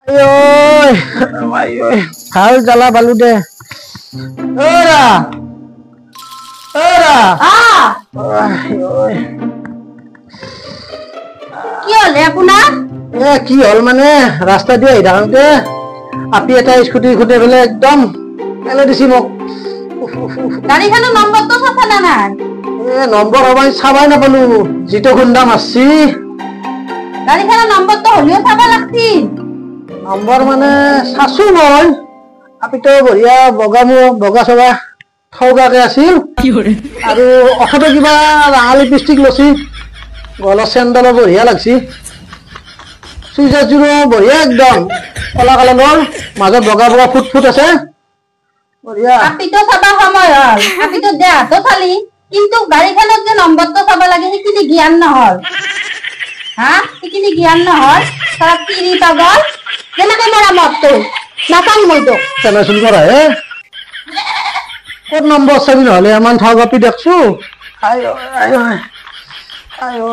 ঐ ভাল জ্বালা পালো দে কি হলে আপোনাৰ কি হল মানে ৰাস্তা দি আহি থাকোতে আপি এটা স্কুটি খুঁটে পেলাই একদম পেলাই দিছি মোক গাড়ীখনৰ নম্বৰটো চাইছা না নাই নম্বৰ মই চাবাই নাপালো যিটো খুন্দা মাৰছি গাড়ীখনৰ নম্বৰটো হলিও চাব লাগছিল নম্বৰ মানে চাছো মই আপিতো বঢ়িয়া বগা চগা থৌগাকে আছিল আৰু অখতে কিবা ৰঙা লিপষ্টিক লছি গলৰ চেণ্ডেলো বঢ়িয়া লাগছি চুইজাৰযোৰো বঢ়িয়া একদম কলা কালাৰৰ মাজত বগা বগা ফুট ফুট আছে বঢ়িয়া আপিতো চাবা সময় হল আপিতো দেহাতো চালি কিন্তু গাড়ীখনত যে নম্বৰটো চাব লাগে সেইখিনি জ্ঞান নহল হা সেইখিনি জ্ঞান নহল তাত তিৰি পাগল যেনেকে মৰা মতটো নাচাং মইতো কেনেচোন কৰা হে ক'ত নম্বৰ চাবি নহ'লে ইমান ঠগ আপি দেখছো আই ঐ